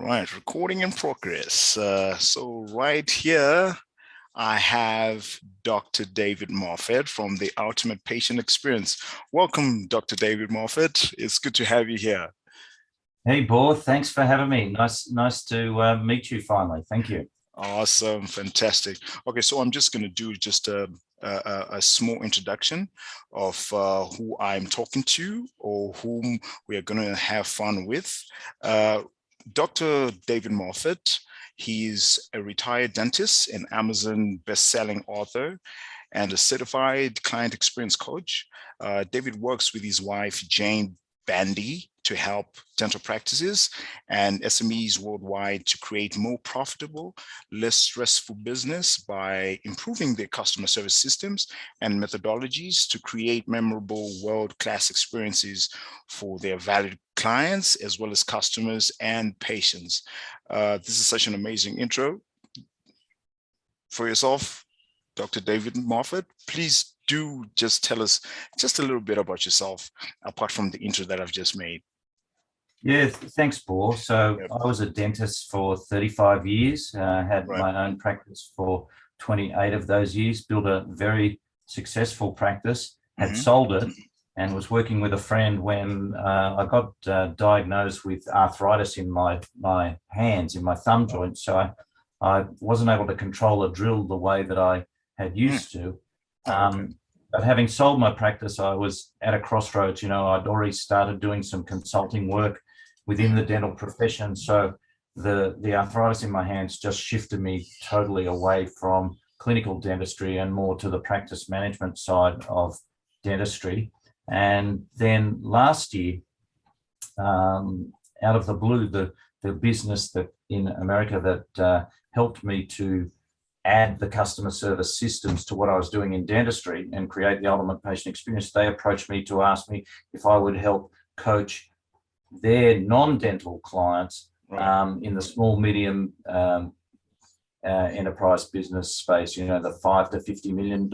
Right, recording in progress. So right here, I have Dr. David Moffat from the Ultimate Patient Experience. Welcome, Dr. David Moffat. It's good to have you here. Hey, Bo, thanks for having me. Nice to meet you finally. Thank you. Awesome, fantastic. Okay, so I'm just going to do just a small introduction of who I'm talking to or whom we are going to have fun with. Uh, Dr. David Moffat, he's a retired dentist, an Amazon best-selling author, and a certified client experience coach. David works with his wife, Jane Bandy, to help dental practices and SMEs worldwide to create more profitable, less stressful business by improving their customer service systems and methodologies to create memorable world-class experiences for their valued clients as well as customers and patients. This is such an amazing intro for yourself, Dr. David Moffat. Please do just tell us just a little bit about yourself, apart from the intro that I've just made. Yeah, thanks, Bo. So Yep. I was a dentist for 35 years, had Right. my own practice for 28 of those years, built a very successful practice, had Mm-hmm. sold it, and was working with a friend when I got diagnosed with arthritis in my hands, in my thumb joint. So I wasn't able to control a drill the way that I had Mm. used to. Oh, okay. But having sold my practice, I was at a crossroads. I'd already started doing some consulting work within the Mm-hmm. dental profession. So the arthritis in my hands just shifted me totally away from clinical dentistry and more to the practice management side of dentistry. And then last year, out of the blue, the business that in America that helped me to add the customer service systems to what I was doing in dentistry and create the ultimate patient experience, they approached me to ask me if I would help coach their non-dental clients Right. in the small, medium enterprise business space, the $5 to $50 million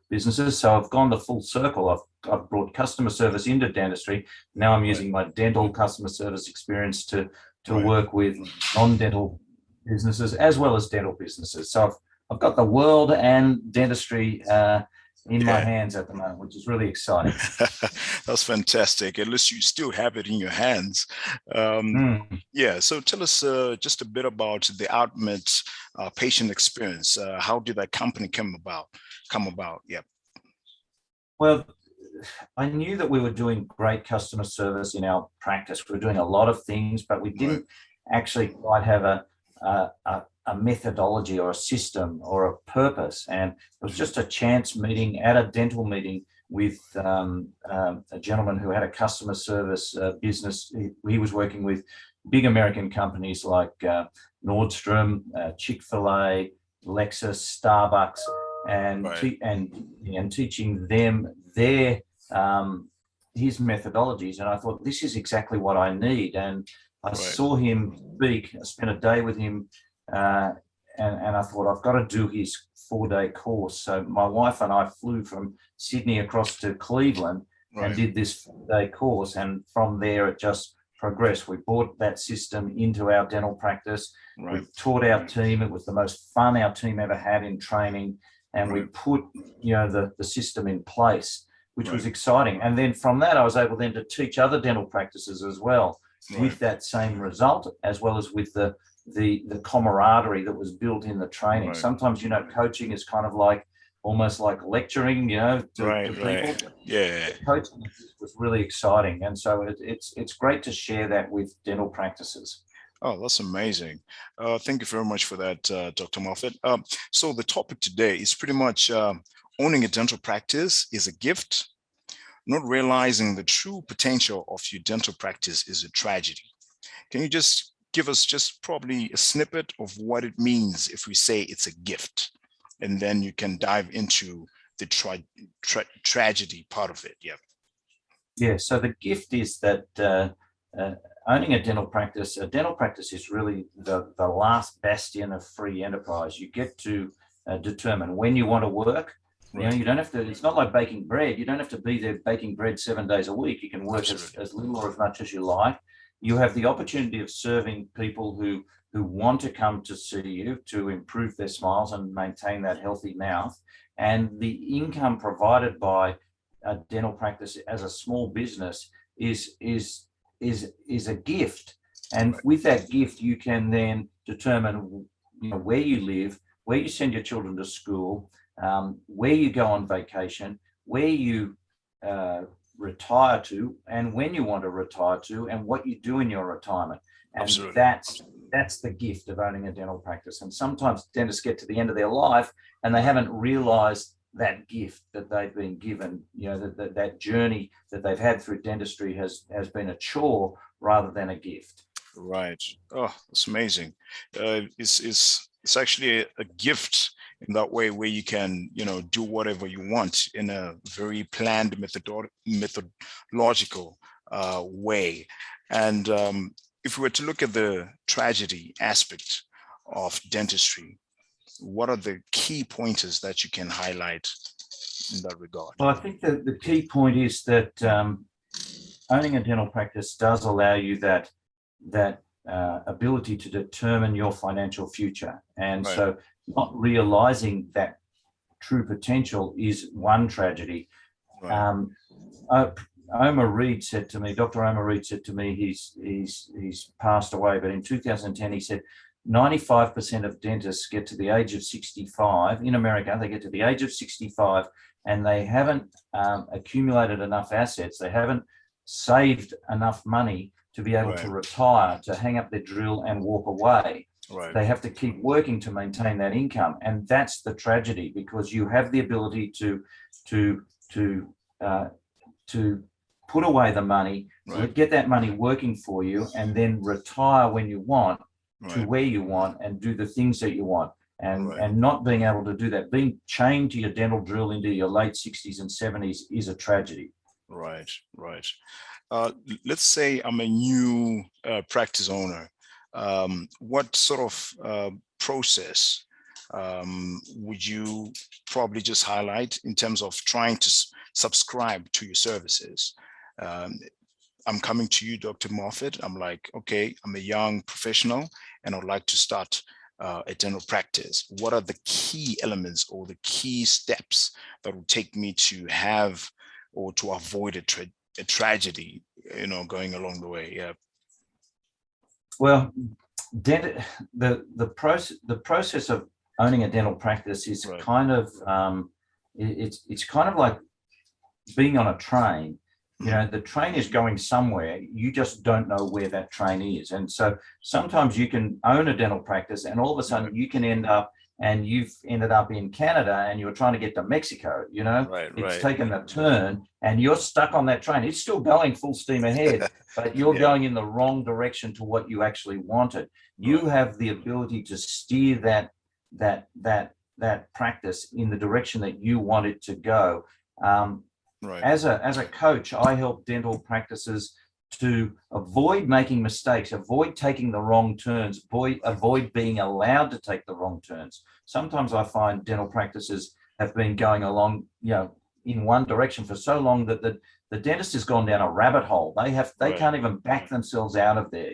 businesses. So I've gone the full circle. I've brought customer service into dentistry. Now I'm Right. using my dental customer service experience to Right. work with non-dental businesses as well as dental businesses. So I've got the world and dentistry in my Yeah. hands at the moment, which is really exciting. That's fantastic. At least you still have it in your hands. Um, Mm. yeah. So tell us just a bit about the Ultimate patient experience. How did that company come about? Yep. Well, I knew that we were doing great customer service in our practice. We were doing a lot of things, but we Right. didn't actually quite have a methodology or a system or a purpose. And it was Mhm. just a chance meeting at a dental meeting with a gentleman who had a customer service business. He was working with big American companies like Nordstrom, Chick-fil-A, Lexus, Starbucks, and Right. teaching them their his methodologies. And I thought, this is exactly what I need. And I Right. saw him speak. I spent a day with him, uh, and I thought, I've got to do his 4-day course. So my wife and I flew from Sydney across to Cleveland and Right. did this 4-day course. And from there, it just progressed. We brought that system into our dental practice. Right. We taught our team. It was the most fun our team ever had in training. And we Right. put, the system in place, which was Right. exciting. And then from that, I was able then to teach other dental practices as well Right. with that same result, as well as with the camaraderie that was built in the training. Right. Sometimes, coaching is kind of like almost like lecturing, to Right. people. Right. Yeah. The coaching was really exciting. And so it's great to share that with dental practices. Oh, that's amazing. Thank you very much for that, Dr. Moffat. So the topic today is pretty much owning a dental practice is a gift. Not realizing the true potential of your dental practice is a tragedy. Can you just give us just probably a snippet of what it means if we say it's a gift? And then you can dive into the tragedy part of it. Yeah. Yeah, so the gift is that uh, owning a dental practice is really the last bastion of free enterprise. You get to determine when you want to work. Right. You don't have to, it's not like baking bread. You don't have to be there baking bread 7 days a week. You can work Absolutely. as little or as much as you like. you have the opportunity of serving people who want to come to see you to improve their smiles and maintain that healthy mouth. And the income provided by a dental practice as a small business is a gift. And with that gift, you can then determine, where you live, where you send your children to school, where you go on vacation, where you retire to, and when you want to retire to, and what you do in your retirement. And Absolutely. that's the gift of owning a dental practice. And sometimes dentists get to the end of their life and they haven't realized that gift that they've been given. That journey that they've had through dentistry has been a chore rather than a gift. Right. Oh, it's amazing. It's actually a gift in that way, where you can, do whatever you want in a very planned methodological way. And if we were to look at the tragedy aspect of dentistry, what are the key pointers that you can highlight in that regard? Well, I think that the key point is that owning a dental practice does allow you that ability to determine your financial future. And Right. so not realizing that true potential is one tragedy. Right. Omar Reed said to me, Dr. Omar Reed said to me, he's passed away, but in 2010 he said 95% of dentists get to the age of 65 in America. They get to the age of 65 and they haven't accumulated enough assets. They haven't saved enough money to be able to retire, to hang up their drill and walk away. Right. They have to keep working to maintain that income. And that's the tragedy, because you have the ability to put away the money, get that money working for you, and then retire when you want, to where you want, and do the things that you want. And not being able to do that, being chained to your dental drill into your late 60s and 70s is a tragedy. Right. Let's say I'm a new practice owner. What sort of process would you probably just highlight in terms of trying to subscribe to your services? I'm coming to you, Dr. Moffat. I'm like, okay, I'm a young professional and I'd like to start a dental practice. What are the key elements or the key steps that will take me to have or to avoid a tragedy, going along the way? Yeah. Well, the process of owning a dental practice is kind of it's kind of like being on a train. The train is going somewhere, you just don't know where that train is. And so sometimes you can own a dental practice and all of a sudden you can you've ended up in Canada and you're trying to get to Mexico, it's taken a turn and you're stuck on that train. It's still going full steam ahead, but you're going in the wrong direction to what you actually wanted. You have the ability to steer that practice in the direction that you want it to go. As a coach, I help dental practices to avoid making mistakes, avoid taking the wrong turns, avoid being allowed to take the wrong turns. Sometimes I find dental practices have been going along, in one direction for so long that the dentist has gone down a rabbit hole. They can't even back themselves out of there.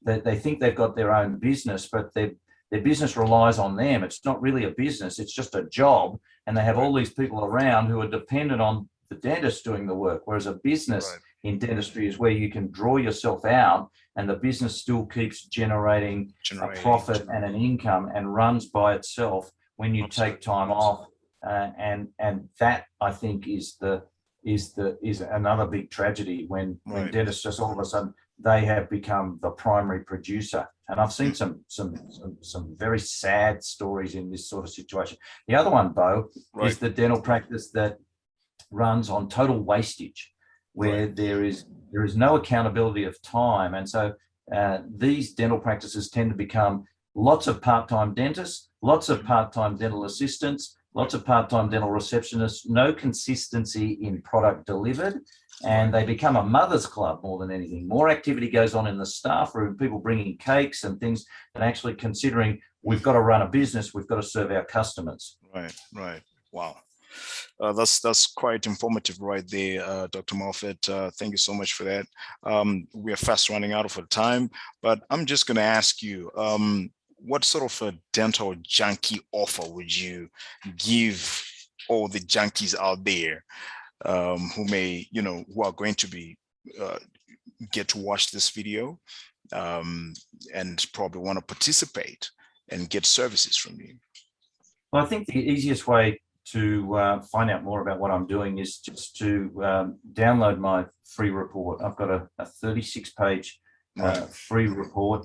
They think they've got their own business, but their business relies on them. It's not really a business, it's just a job. And they have all these people around who are dependent on the dentist doing the work. Whereas a business in dentistry is where you can draw yourself out and the business still keeps generating a profit and an income and runs by itself when you take time off. And that, I think, is another big tragedy when dentists just all of a sudden they have become the primary producer. And I've seen some very sad stories in this sort of situation. The other one, Bo, is the dental practice that runs on total wastage, where there is no accountability of time. And so these dental practices tend to become lots of part-time dentists, lots of part-time dental assistants, lots of part-time dental receptionists, no consistency in product delivered, and they become a mother's club more than anything. More activity goes on in the staff room, people bringing cakes and things, and actually considering we've got to run a business, we've got to serve our customers. Right. Wow. That's quite informative right there, Dr. Moffat. Thank you so much for that. We are fast running out of time, but I'm just going to ask you, what sort of a dental junkie offer would you give all the junkies out there who may, who are going to be get to watch this video and probably want to participate and get services from you? Well, I think the easiest way to find out more about what I'm doing is just to download my free report. I've got a 36-page free report.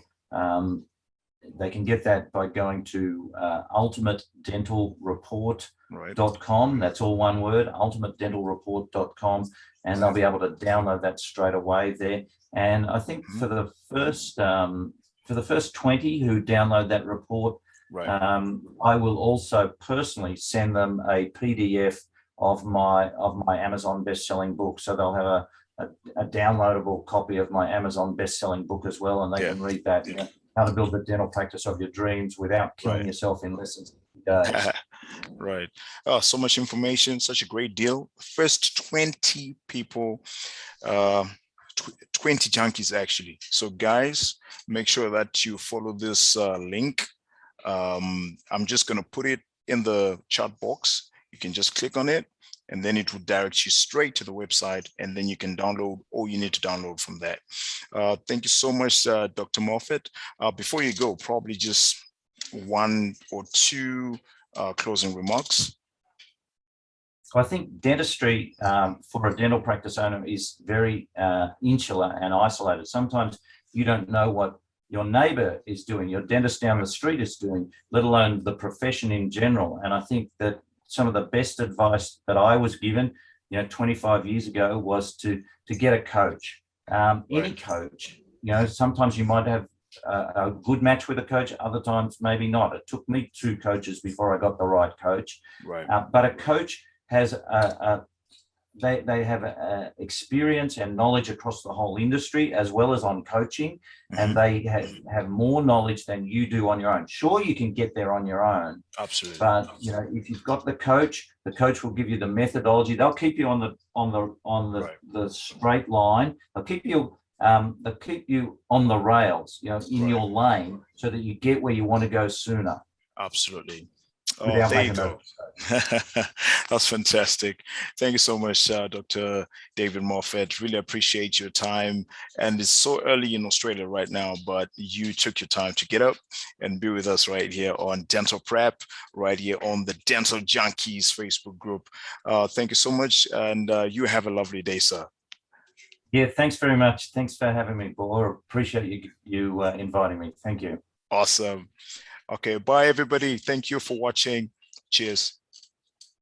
They can get that by going to ultimatedentalreport.com. That's all one word, ultimatedentalreport.com, and they'll be able to download that straight away there. And I think for the first 20 who download that report, I will also personally send them a PDF of my Amazon best-selling book, so they'll have a downloadable copy of my Amazon best-selling book as well, and they can read that. How to build the dental practice of your dreams without killing yourself in less than 60 days. Right. Oh, so much information, such a great deal. First 20 people, 20 junkies actually. So guys, make sure that you follow this link. I'm just going to put it in the chat box. You can just click on it, and then it will direct you straight to the website, and then you can download all you need to download from that. Thank you so much, Dr. Moffat. Before you go, probably just one or two closing remarks. I think dentistry for a dental practice owner is very insular and isolated. Sometimes you don't know what your neighbor is doing, your dentist down the street is doing, let alone the profession in general. And I think that some of the best advice that I was given, 25 years ago, was to get a coach. Any coach. Sometimes you might have a good match with a coach, other times maybe not. It took me 2 coaches before I got the right coach. But a coach has they have experience and knowledge across the whole industry, as well as on coaching, and they have more knowledge than you do on your own. Sure, you can get there on your own, absolutely, but if you've got the coach will give you the methodology. They'll keep you on the straight line. They'll keep you on the rails, in your lane, so that you get where you want to go sooner. Absolutely. Oh, there you go. That's fantastic. Thank you so much, Dr. David Moffat. Really appreciate your time. And it's so early in Australia right now, but you took your time to get up and be with us right here on Dental Prep, right here on the Dental Junkies Facebook group. Thank you so much. And you have a lovely day, sir. Yeah, thanks very much. Thanks for having me, Paul. Appreciate you inviting me. Thank you. Awesome. Okay, bye everybody. Thank you for watching. Cheers.